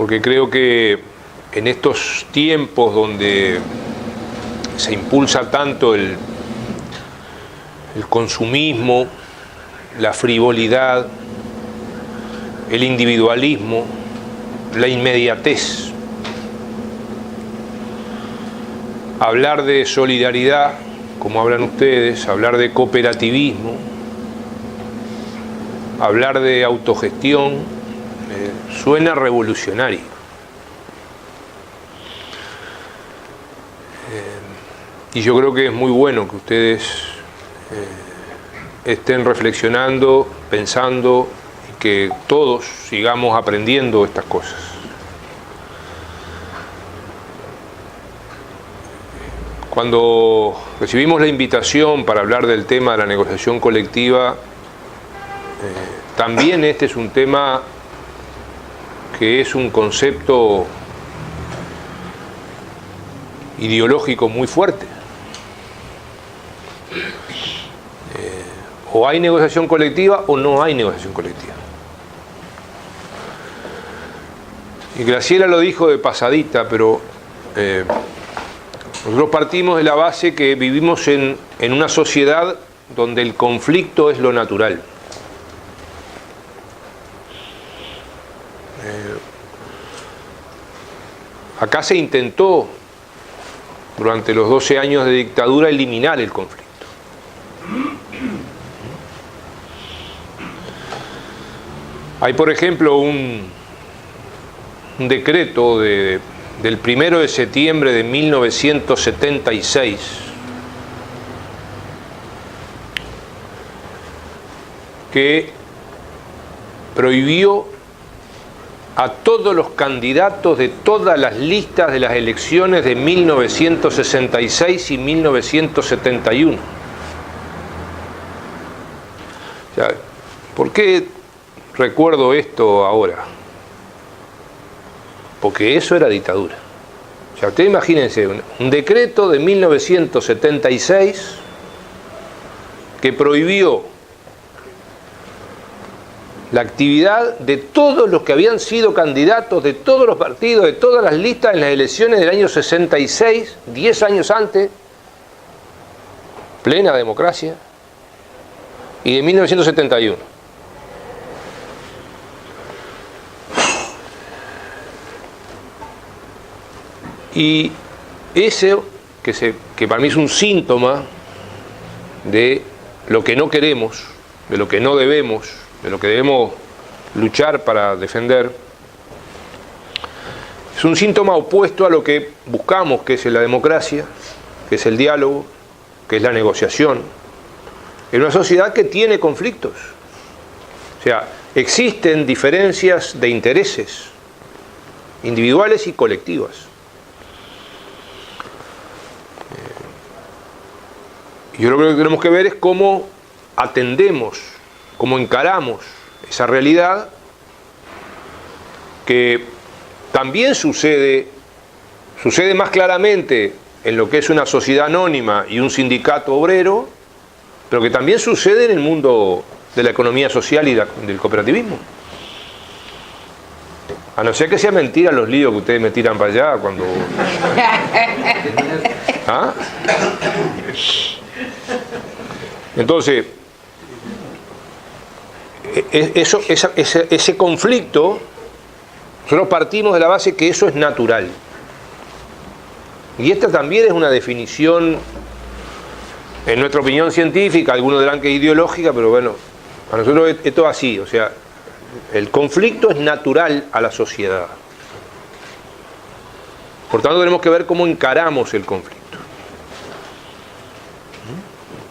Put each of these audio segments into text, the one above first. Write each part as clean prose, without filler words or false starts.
porque creo que en estos tiempos donde se impulsa tanto el consumismo, la frivolidad, el individualismo, la inmediatez, hablar de solidaridad, como hablan ustedes, hablar de cooperativismo, hablar de autogestión, suena revolucionario. Y yo creo que es muy bueno que ustedes estén reflexionando, pensando, y que todos sigamos aprendiendo estas cosas. Cuando recibimos la invitación para hablar del tema de la negociación colectiva, también este es un tema que es un concepto ideológico muy fuerte. O hay negociación colectiva o no hay negociación colectiva. Y Graciela lo dijo de pasadita, pero nosotros partimos de la base que vivimos en una sociedad donde el conflicto es lo natural. Acá se intentó durante los 12 años de dictadura eliminar el conflicto. Hay, por ejemplo, un decreto del 1 de septiembre de 1976 que prohibió a todos los candidatos de todas las listas de las elecciones de 1966 y 1971. O sea, ¿por qué recuerdo esto ahora? Porque eso era dictadura. O sea, ustedes imagínense un decreto de 1976 que prohibió la actividad de todos los que habían sido candidatos de todos los partidos, de todas las listas en las elecciones del año 66, 10 años antes, plena democracia, y de 1971. Y eso, que para mí es un síntoma de lo que no queremos, de lo que no debemos, de lo que debemos luchar para defender, es un síntoma opuesto a lo que buscamos, que es la democracia, que es el diálogo, que es la negociación, en una sociedad que tiene conflictos. O sea, existen diferencias de intereses, individuales y colectivas. Yo creo que lo que tenemos que ver es cómo atendemos, cómo encaramos esa realidad que también sucede más claramente en lo que es una sociedad anónima y un sindicato obrero, pero que también sucede en el mundo de la economía social y del cooperativismo. A no ser que sea mentira los líos que ustedes me tiran para allá cuando... ¿Ah? Entonces, ese conflicto, nosotros partimos de la base que eso es natural. Y esta también es una definición, en nuestra opinión científica, algunos dirán que es ideológica, pero bueno, a nosotros esto es así, o sea, el conflicto es natural a la sociedad. Por tanto, tenemos que ver cómo encaramos el conflicto.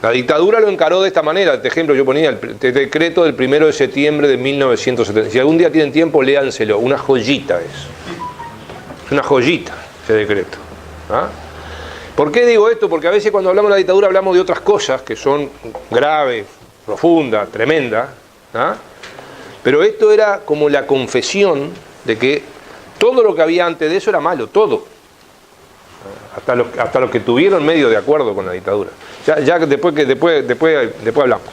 La dictadura lo encaró de esta manera. Este ejemplo yo ponía el decreto del 1 de septiembre de 1970. Si algún día tienen tiempo, léanselo. Una joyita es. Es una joyita ese decreto. ¿Ah? ¿Por qué digo esto? Porque a veces cuando hablamos de la dictadura hablamos de otras cosas que son graves, profundas, tremendas. ¿Ah? Pero esto era como la confesión de que todo lo que había antes de eso era malo, todo. Hasta los que tuvieron medio de acuerdo con la dictadura. Ya después hablamos.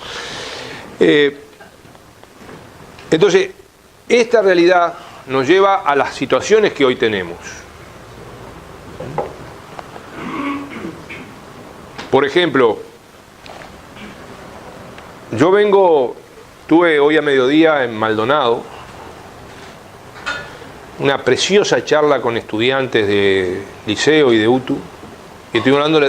Entonces, esta realidad nos lleva a las situaciones que hoy tenemos. Por ejemplo, tuve hoy a mediodía en Maldonado una preciosa charla con estudiantes de liceo y de UTU, y estoy hablando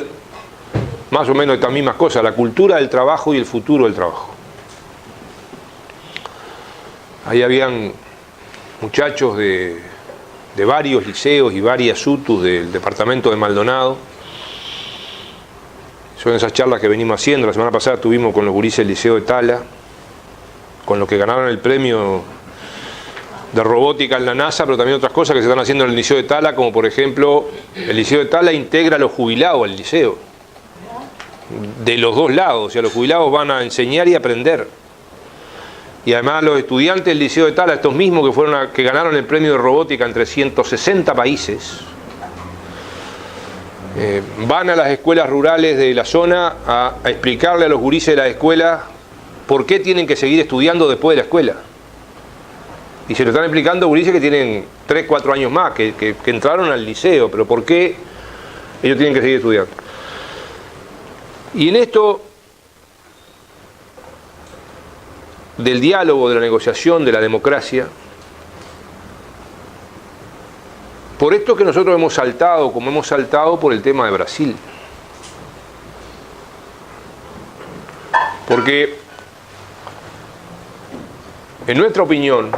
más o menos de estas mismas cosas, la cultura del trabajo y el futuro del trabajo. Ahí habían muchachos de varios liceos y varias UTUs del departamento de Maldonado. Son esas charlas que venimos haciendo. La semana pasada estuvimos con los gurises del Liceo de Tala, con los que ganaron el premio de robótica en la NASA, pero también otras cosas que se están haciendo en el Liceo de Tala, como por ejemplo, el Liceo de Tala integra a los jubilados al liceo, de los dos lados, o sea, los jubilados van a enseñar y aprender. Y además los estudiantes del Liceo de Tala, estos mismos que ganaron el premio de robótica entre 160 países, van a las escuelas rurales de la zona a explicarle a los gurises de la escuela por qué tienen que seguir estudiando después de la escuela. Y se lo están explicando gurises que tienen 3, 4 años más, que entraron al liceo, pero por qué ellos tienen que seguir estudiando. Y en esto del diálogo, de la negociación, de la democracia, por esto que nosotros hemos saltado, como hemos saltado por el tema de Brasil. Porque, en nuestra opinión,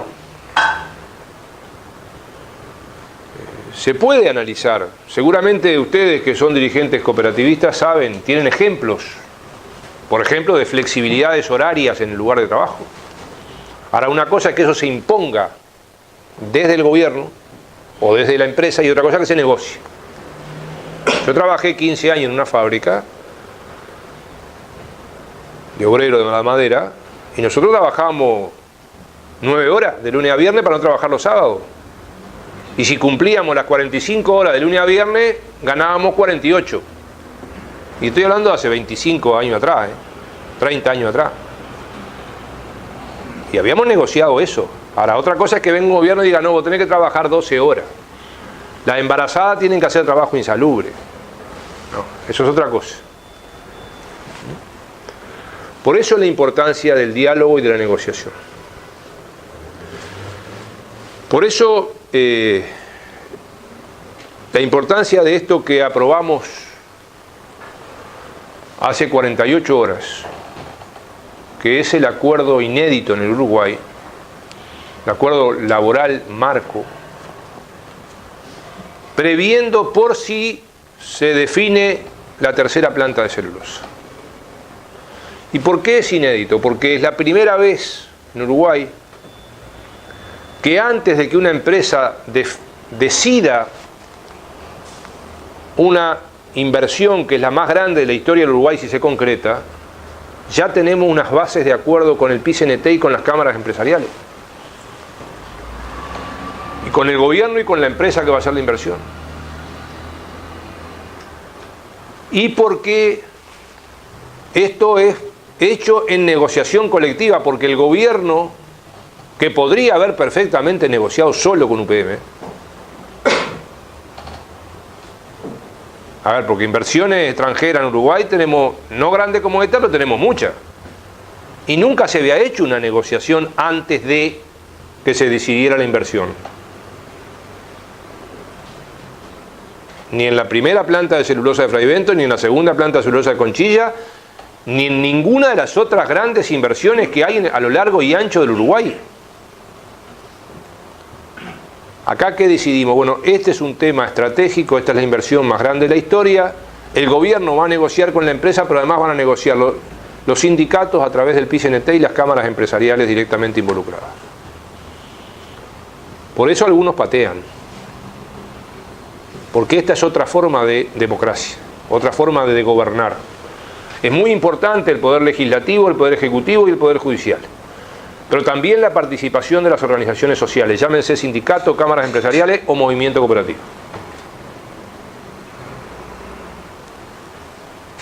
se puede analizar. Seguramente ustedes que son dirigentes cooperativistas saben, tienen ejemplos, por ejemplo, de flexibilidades horarias en el lugar de trabajo. Ahora, una cosa es que eso se imponga desde el gobierno o desde la empresa, y otra cosa que se negocie. Yo trabajé 15 años en una fábrica de obrero de la madera, y nosotros trabajábamos 9 horas de lunes a viernes para no trabajar los sábados. Y si cumplíamos las 45 horas de lunes a viernes, ganábamos 48. Y estoy hablando de hace 25 años atrás, 30 años atrás. Y habíamos negociado eso. Ahora, otra cosa es que venga un gobierno y diga, no, vos tenés que trabajar 12 horas. Las embarazadas tienen que hacer trabajo insalubre. No, eso es otra cosa. Por eso la importancia del diálogo y de la negociación. Por eso la importancia de esto que aprobamos hace 48 horas, que es el acuerdo inédito en el Uruguay, el acuerdo laboral marco, previendo por si se define la tercera planta de celulosa. ¿Y por qué es inédito? Porque es la primera vez en Uruguay que antes de que una empresa decida una inversión que es la más grande de la historia del Uruguay si se concreta, ya tenemos unas bases de acuerdo con el PICNT y con las cámaras empresariales. Y con el gobierno y con la empresa que va a hacer la inversión. Y porque esto es hecho en negociación colectiva, porque el gobierno, que podría haber perfectamente negociado solo con UPM, a ver, porque inversiones extranjeras en Uruguay tenemos, no grandes como esta, pero tenemos muchas. Y nunca se había hecho una negociación antes de que se decidiera la inversión. Ni en la primera planta de celulosa de Fray Bento, ni en la segunda planta de celulosa de Conchilla, ni en ninguna de las otras grandes inversiones que hay a lo largo y ancho del Uruguay. Acá, ¿qué decidimos? Bueno, este es un tema estratégico, esta es la inversión más grande de la historia. El gobierno va a negociar con la empresa, pero además van a negociar los sindicatos a través del PICNT y las cámaras empresariales directamente involucradas. Por eso algunos patean. Porque esta es otra forma de democracia, otra forma de gobernar. Es muy importante el poder legislativo, el poder ejecutivo y el poder judicial. Pero también la participación de las organizaciones sociales, llámense sindicato, cámaras empresariales o movimiento cooperativo.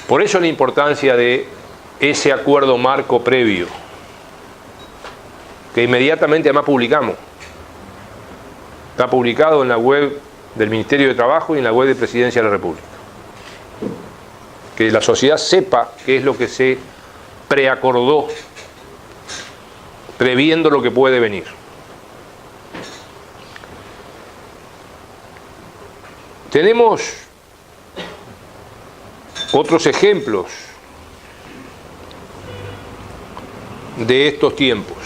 Por eso la importancia de ese acuerdo marco previo, que inmediatamente además publicamos. Está publicado en la web del Ministerio de Trabajo y en la web de Presidencia de la República. Que la sociedad sepa qué es lo que se preacordó, previendo lo que puede venir. Tenemos otros ejemplos de estos tiempos.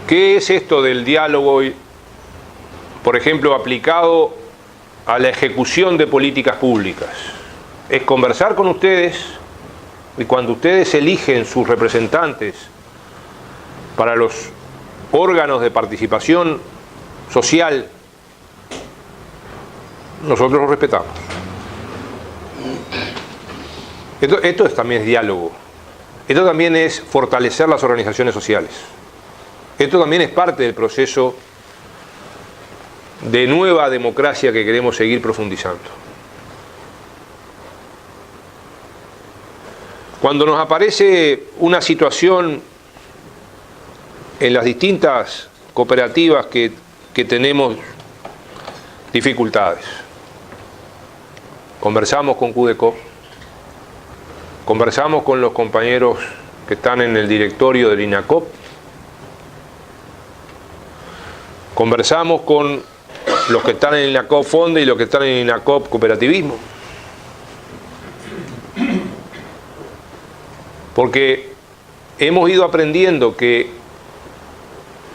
¿Qué es esto del diálogo, por ejemplo, aplicado a la ejecución de políticas públicas? Es conversar con ustedes, y cuando ustedes eligen sus representantes para los órganos de participación social, nosotros los respetamos. Esto también es diálogo. Esto también es fortalecer las organizaciones sociales. Esto también es parte del proceso de nueva democracia que queremos seguir profundizando. Cuando nos aparece una situación en las distintas cooperativas que tenemos dificultades, conversamos con CUDECO, conversamos con los compañeros que están en el directorio del INACOP, conversamos con los que están en el INACOP Fonde y los que están en el INACOP Cooperativismo. Porque hemos ido aprendiendo que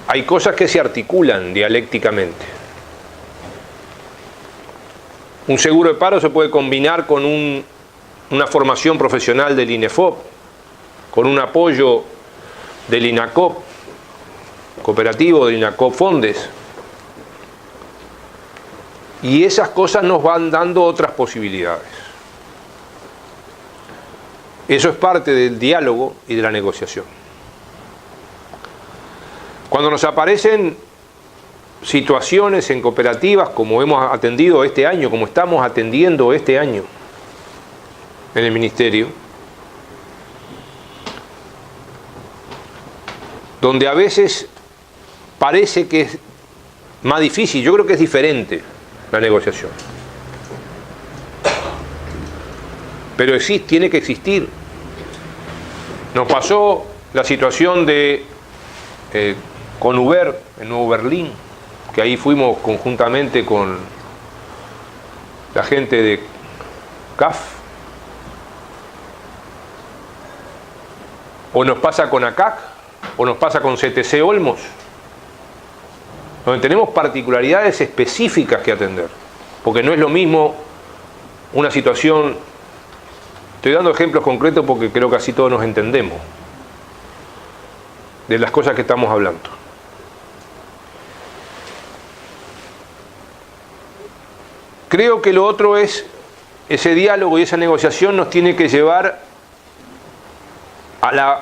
hay cosas que se articulan dialécticamente. Un seguro de paro se puede combinar con una formación profesional del INEFOP, con un apoyo del INACOP Cooperativo, del INACOP Fondes. Y esas cosas nos van dando otras posibilidades. Eso es parte del diálogo y de la negociación. Cuando nos aparecen situaciones en cooperativas, como hemos atendido este año, como estamos atendiendo este año en el Ministerio, donde a veces parece que es más difícil, yo creo que es diferente la negociación. Pero tiene que existir. Nos pasó la situación de con Uber en Nuevo Berlín, que ahí fuimos conjuntamente con la gente de CAF. O nos pasa con ACAC, o nos pasa con CTC Olmos, donde tenemos particularidades específicas que atender, porque no es lo mismo una situación. Estoy dando ejemplos concretos porque creo que así todos nos entendemos de las cosas que estamos hablando. Creo que lo otro es, ese diálogo y esa negociación nos tiene que llevar a la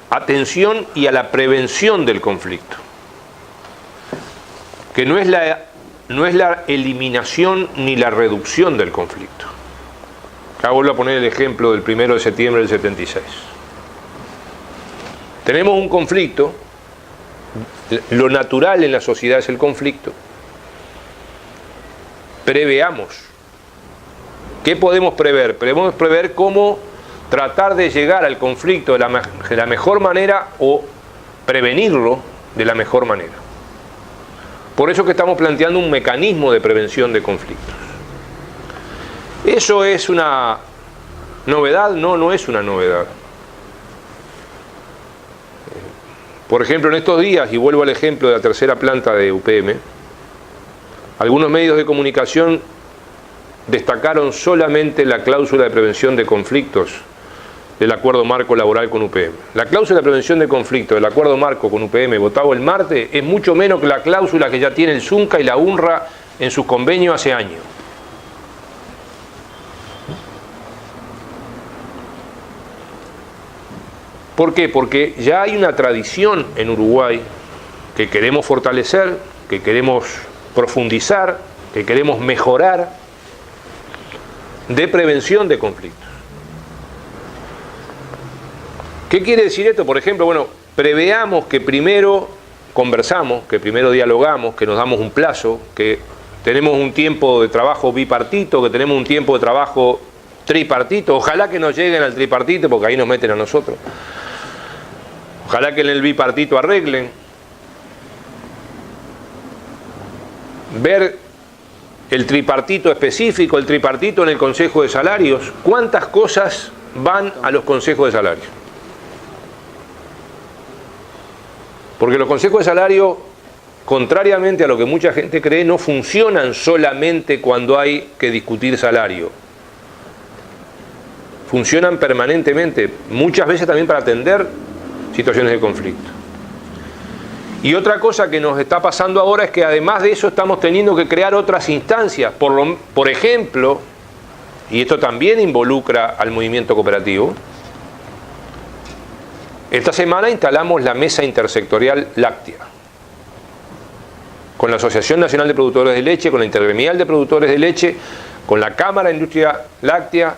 atención y a la prevención del conflicto, que no es la eliminación ni la reducción del conflicto. Acá vuelvo a poner el ejemplo del 1 de septiembre del 76. Tenemos un conflicto, lo natural en la sociedad es el conflicto. Preveamos. ¿Qué podemos prever? Podemos prever cómo tratar de llegar al conflicto de la mejor manera o prevenirlo de la mejor manera. Por eso que estamos planteando un mecanismo de prevención de conflictos. ¿Eso es una novedad? No, no es una novedad. Por ejemplo, en estos días, y vuelvo al ejemplo de la tercera planta de UPM, algunos medios de comunicación destacaron solamente la cláusula de prevención de conflictos del acuerdo marco laboral con UPM. La cláusula de prevención de conflictos del acuerdo marco con UPM votado el martes es mucho menos que la cláusula que ya tiene el ZUNCA y la UNRWA en sus convenios hace años. ¿Por qué? Porque ya hay una tradición en Uruguay que queremos fortalecer, que queremos profundizar, que queremos mejorar, de prevención de conflictos. ¿Qué quiere decir esto? Por ejemplo, bueno, preveamos que primero conversamos, que primero dialogamos, que nos damos un plazo, que tenemos un tiempo de trabajo bipartito, que tenemos un tiempo de trabajo tripartito. Ojalá que no lleguen al tripartito, porque ahí nos meten a nosotros. Ojalá que en el bipartito arreglen. Ver el tripartito específico, el tripartito en el Consejo de Salarios. ¿Cuántas cosas van a los consejos de salarios? Porque los consejos de salario, contrariamente a lo que mucha gente cree, no funcionan solamente cuando hay que discutir salario. Funcionan permanentemente, muchas veces también para atender situaciones de conflicto. Y otra cosa que nos está pasando ahora es que además de eso estamos teniendo que crear otras instancias. Por ejemplo, y esto también involucra al movimiento cooperativo, esta semana instalamos la Mesa Intersectorial Láctea, con la Asociación Nacional de Productores de Leche, con la Intergremial de Productores de Leche, con la Cámara de Industria Láctea,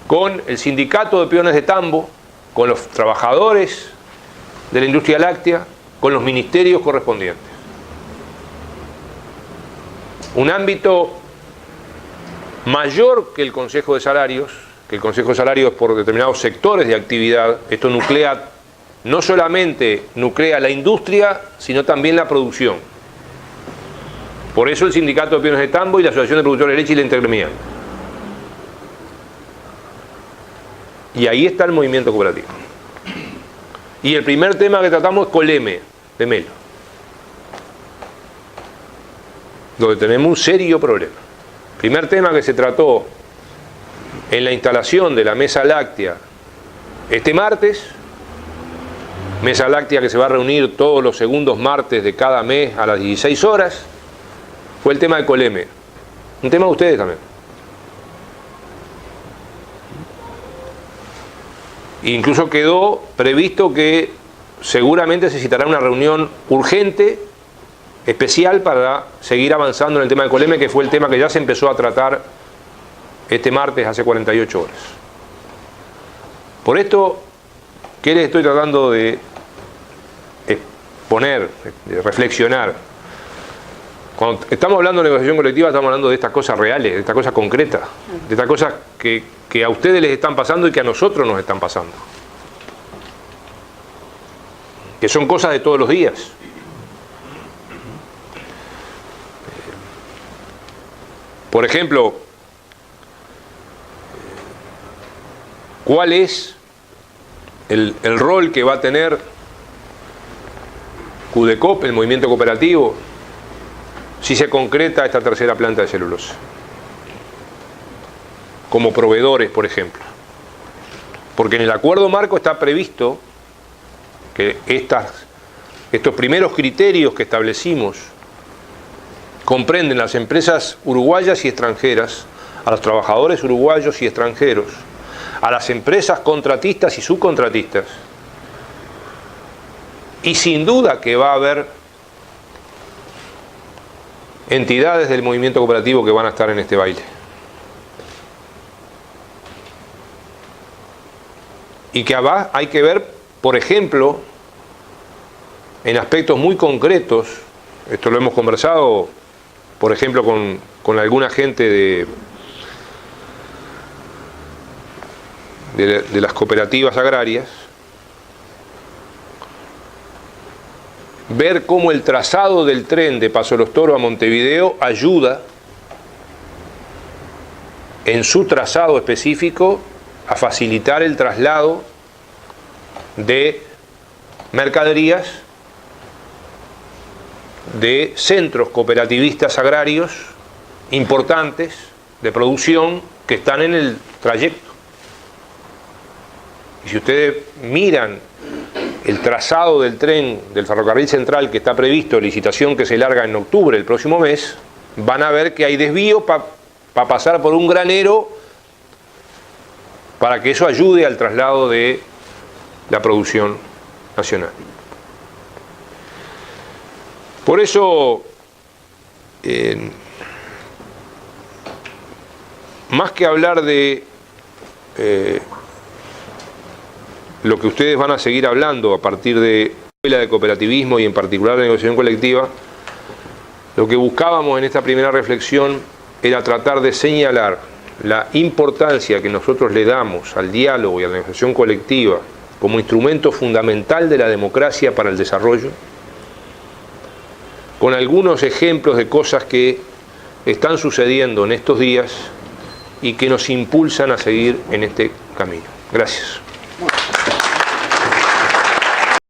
con el Sindicato de Peones de Tambo, con los trabajadores de la industria láctea, con los ministerios correspondientes. Un ámbito mayor que el Consejo de Salarios, que el Consejo de Salarios por determinados sectores de actividad. Esto nuclea, no solamente nuclea la industria, sino también la producción. Por eso el Sindicato de Peones de Tambo y la Asociación de Productores de Leche y la Intergremial. Y ahí está el movimiento cooperativo. Y el primer tema que tratamos es Coleme, de Melo, donde tenemos un serio problema. El primer tema que se trató en la instalación de la Mesa Láctea este martes, Mesa Láctea que se va a reunir todos los segundos martes de cada mes a las 16 horas, fue el tema de Coleme. Un tema de ustedes también. Incluso quedó previsto que seguramente se citará una reunión urgente, especial, para seguir avanzando en el tema de Coleme, que fue el tema que ya se empezó a tratar este martes hace 48 horas. Por esto, ¿qué les estoy tratando de exponer, de reflexionar? Cuando estamos hablando de negociación colectiva, estamos hablando de estas cosas reales, de estas cosas concretas, de estas cosas que a ustedes les están pasando y que a nosotros nos están pasando. Que son cosas de todos los días. Por ejemplo, ¿cuál es el rol que va a tener CUDECOP, el movimiento cooperativo, si se concreta esta tercera planta de celulosa? Como proveedores, por ejemplo. Porque en el acuerdo marco está previsto que estos primeros criterios que establecimos comprenden las empresas uruguayas y extranjeras, a los trabajadores uruguayos y extranjeros, a las empresas contratistas y subcontratistas, y sin duda que va a haber entidades del movimiento cooperativo que van a estar en este baile. Y que hay que ver, por ejemplo, en aspectos muy concretos, esto lo hemos conversado, por ejemplo, con alguna gente de las cooperativas agrarias, ver cómo el trazado del tren de Paso de los Toros a Montevideo ayuda en su trazado específico a facilitar el traslado de mercaderías de centros cooperativistas agrarios importantes de producción que están en el trayecto. Y si ustedes miran el trazado del tren del ferrocarril central que está previsto, licitación que se larga en octubre del próximo mes, van a ver que hay desvío para pasar por un granero para que eso ayude al traslado de la producción nacional. Por eso, más que hablar de lo que ustedes van a seguir hablando a partir de la escuela de cooperativismo y en particular de negociación colectiva, lo que buscábamos en esta primera reflexión era tratar de señalar la importancia que nosotros le damos al diálogo y a la negociación colectiva como instrumento fundamental de la democracia para el desarrollo, con algunos ejemplos de cosas que están sucediendo en estos días y que nos impulsan a seguir en este camino. Gracias.